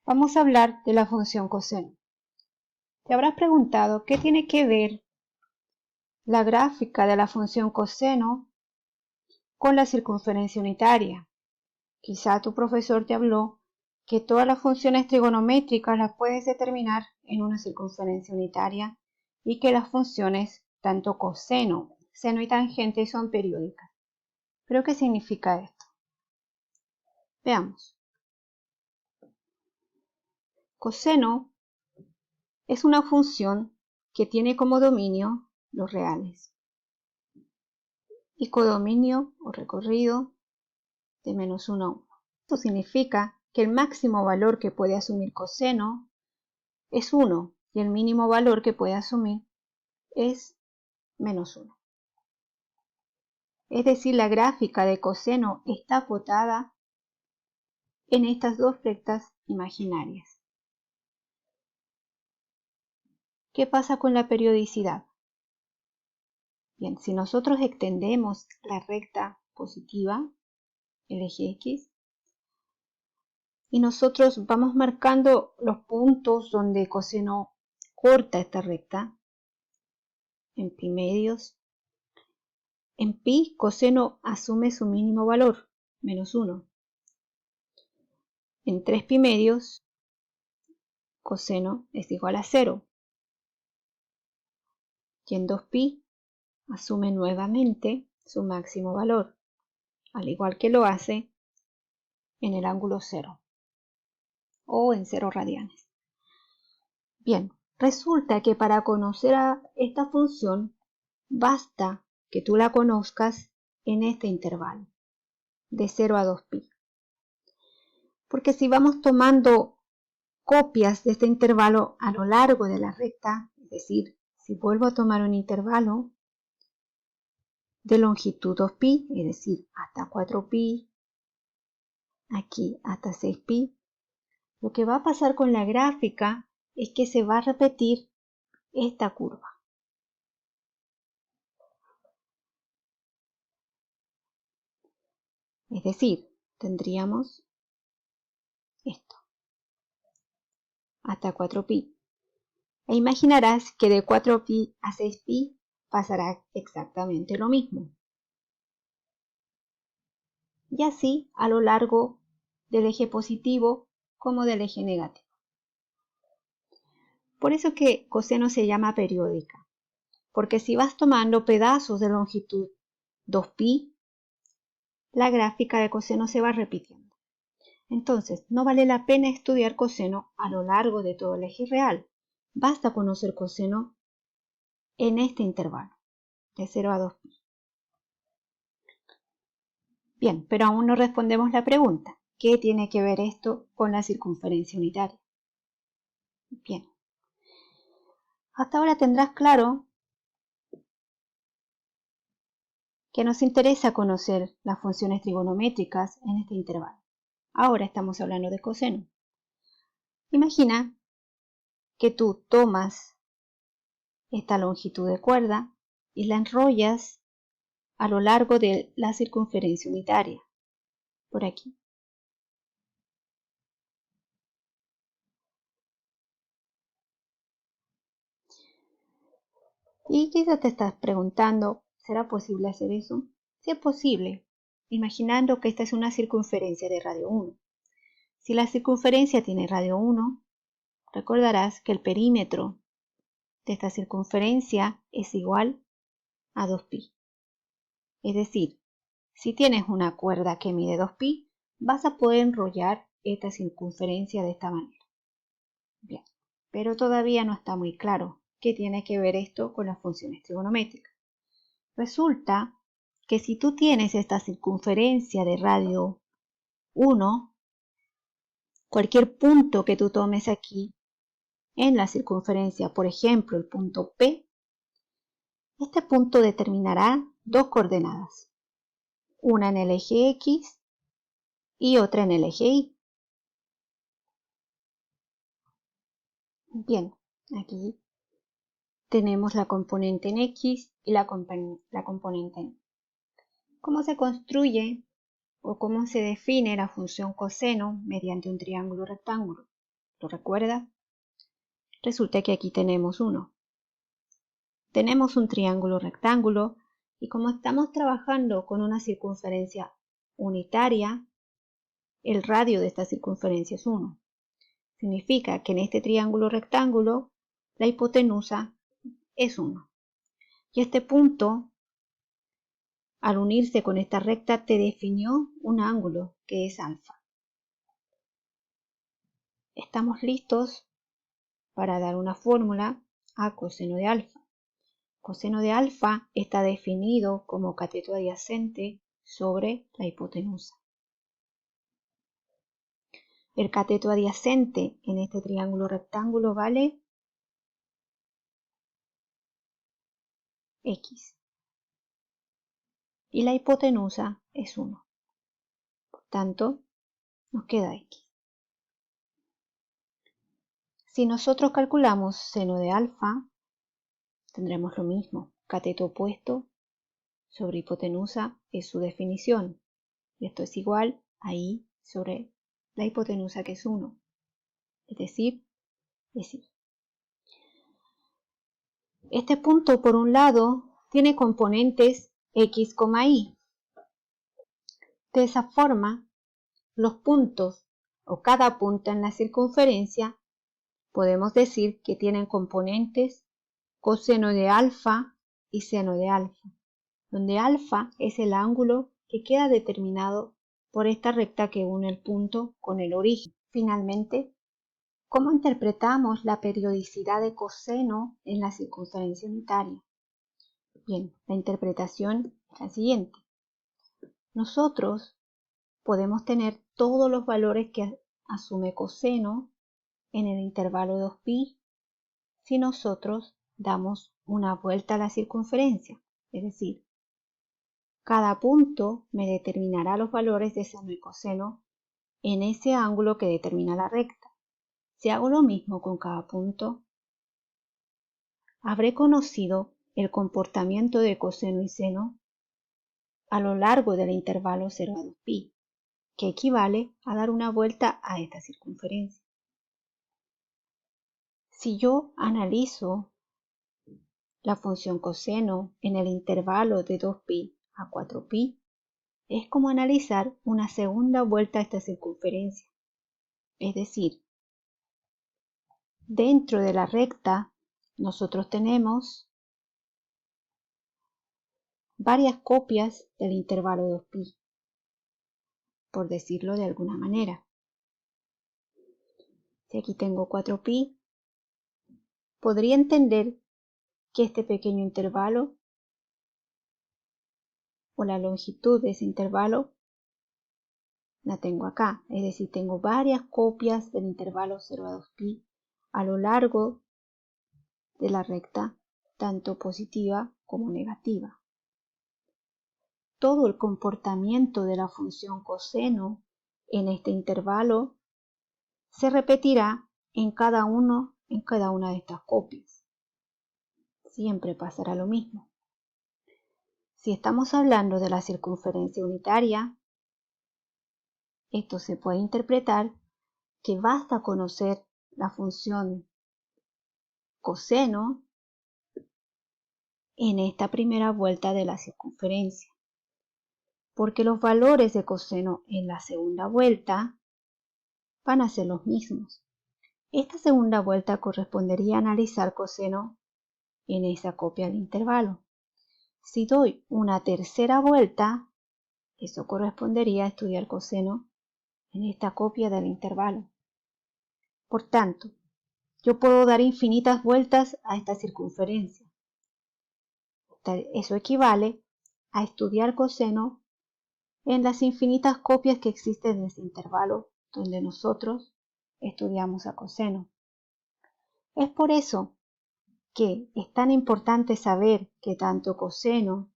Vamos a hablar de la función coseno. Te habrás preguntado qué tiene que ver la gráfica de la función coseno con la circunferencia unitaria. Quizá tu profesor te habló que todas las funciones trigonométricas las puedes determinar en una circunferencia unitaria y que las funciones tanto coseno, seno y tangente son periódicas. ¿Pero qué significa esto? Veamos. Coseno es una función que tiene como dominio los reales y codominio o recorrido de menos 1 a 1. Esto significa que el máximo valor que puede asumir coseno es 1 y el mínimo valor que puede asumir es menos 1. Es decir, la gráfica de coseno está acotada en estas dos rectas imaginarias. ¿Qué pasa con la periodicidad? Bien, si nosotros extendemos la recta positiva, el eje X, y nosotros vamos marcando los puntos donde coseno corta esta recta, en pi medios. En pi, coseno asume su mínimo valor, menos 1. En 3 pi medios, coseno es igual a 0. Y en 2 pi, asume nuevamente su máximo valor, al igual que lo hace en el ángulo 0 o en 0 radianes. Bien, resulta que para conocer a esta función basta que tú la conozcas en este intervalo de 0 a 2 pi. Porque si vamos tomando copias de este intervalo a lo largo de la recta, es decir, si vuelvo a tomar un intervalo de longitud 2 pi, es decir, hasta 4 pi, aquí hasta 6 pi, lo que va a pasar con la gráfica es que se va a repetir esta curva. Es decir, tendríamos esto, hasta 4 pi. E imaginarás que de 4 pi a 6 pi pasará exactamente lo mismo. Y así a lo largo del eje positivo como del eje negativo. Por eso que coseno se llama periódica, porque si vas tomando pedazos de longitud 2 pi, la gráfica de coseno se va repitiendo. Entonces, no vale la pena estudiar coseno a lo largo de todo el eje real. Basta conocer coseno en este intervalo, de 0 a 2 pi. Bien, pero aún no respondemos la pregunta. ¿Qué tiene que ver esto con la circunferencia unitaria? Bien. Hasta ahora tendrás claro que nos interesa conocer las funciones trigonométricas en este intervalo. Ahora estamos hablando de coseno. Imagina que tú tomas esta longitud de cuerda y la enrollas a lo largo de la circunferencia unitaria, por aquí. Y quizás te estás preguntando, ¿será posible hacer eso? Sí es posible, imaginando que esta es una circunferencia de radio 1. Si la circunferencia tiene radio 1, recordarás que el perímetro de esta circunferencia es igual a 2 pi. Es decir, si tienes una cuerda que mide 2 pi, vas a poder enrollar esta circunferencia de esta manera. Bien, pero todavía no está muy claro qué tiene que ver esto con las funciones trigonométricas. Resulta que si tú tienes esta circunferencia de radio 1, cualquier punto que tú tomes aquí en la circunferencia, por ejemplo el punto P, este punto determinará dos coordenadas, una en el eje X y otra en el eje Y. Bien, aquí tenemos la componente en X y la componente en Y. ¿Cómo se construye o cómo se define la función coseno mediante un triángulo rectángulo? ¿Lo recuerda? Resulta que aquí tenemos uno. Tenemos un triángulo rectángulo y como estamos trabajando con una circunferencia unitaria, el radio de esta circunferencia es 1. Significa que en este triángulo rectángulo la hipotenusa es 1. Y este punto, al unirse con esta recta, te definió un ángulo que es alfa. Estamos listos para dar una fórmula a coseno de alfa. Coseno de alfa está definido como cateto adyacente sobre la hipotenusa. El cateto adyacente en este triángulo rectángulo vale x y la hipotenusa es 1. Por tanto, nos queda x. Si nosotros calculamos seno de alfa, tendremos lo mismo. Cateto opuesto sobre hipotenusa es su definición. Y esto es igual a i sobre la hipotenusa, que es 1. Es decir, es i. Este punto, por un lado, tiene componentes x, y. De esa forma, los puntos o cada punto en la circunferencia podemos decir que tienen componentes coseno de alfa y seno de alfa, donde alfa es el ángulo que queda determinado por esta recta que une el punto con el origen. Finalmente, ¿cómo interpretamos la periodicidad de coseno en la circunferencia unitaria? Bien, la interpretación es la siguiente. Nosotros podemos tener todos los valores que asume coseno en el intervalo 2pi si nosotros damos una vuelta a la circunferencia. Es decir, cada punto me determinará los valores de seno y coseno en ese ángulo que determina la recta. Si hago lo mismo con cada punto, habré conocido el comportamiento de coseno y seno a lo largo del intervalo 0 a 2pi, que equivale a dar una vuelta a esta circunferencia. Si yo analizo la función coseno en el intervalo de 2pi a 4pi, es como analizar una segunda vuelta a esta circunferencia. Es decir, dentro de la recta nosotros tenemos varias copias del intervalo 2pi, por decirlo de alguna manera. Si aquí tengo 4pi, podría entender que este pequeño intervalo o la longitud de ese intervalo la tengo acá, es decir, tengo varias copias del intervalo 0 a 2pi a lo largo de la recta, tanto positiva como negativa. Todo el comportamiento de la función coseno en este intervalo se repetirá en cada una de estas copias. Siempre pasará lo mismo. Si estamos hablando de la circunferencia unitaria, esto se puede interpretar que basta conocer la función coseno en esta primera vuelta de la circunferencia, porque los valores de coseno en la segunda vuelta van a ser los mismos. Esta segunda vuelta correspondería a analizar coseno en esa copia del intervalo. Si doy una tercera vuelta, eso correspondería a estudiar coseno en esta copia del intervalo. Por tanto, yo puedo dar infinitas vueltas a esta circunferencia. Eso equivale a estudiar coseno en las infinitas copias que existen en ese intervalo donde nosotros estudiamos a coseno. Es por eso que es tan importante saber que tanto coseno,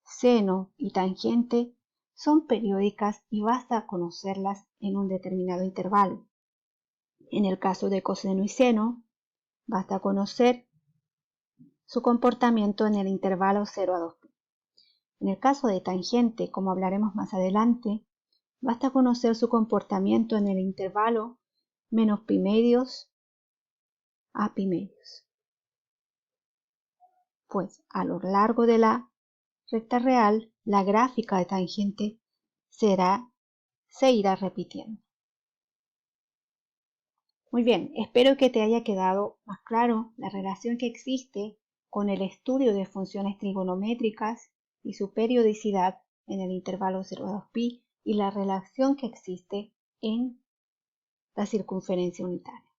seno y tangente son periódicas y basta conocerlas en un determinado intervalo. En el caso de coseno y seno, basta conocer su comportamiento en el intervalo 0 a 2pi. En el caso de tangente, como hablaremos más adelante, basta conocer su comportamiento en el intervalo menos pi medios a pi medios. Pues a lo largo de la recta real, la gráfica de tangente se irá repitiendo. Muy bien, espero que te haya quedado más claro la relación que existe con el estudio de funciones trigonométricas y su periodicidad en el intervalo 0 a 2pi y la relación que existe en la circunferencia unitaria.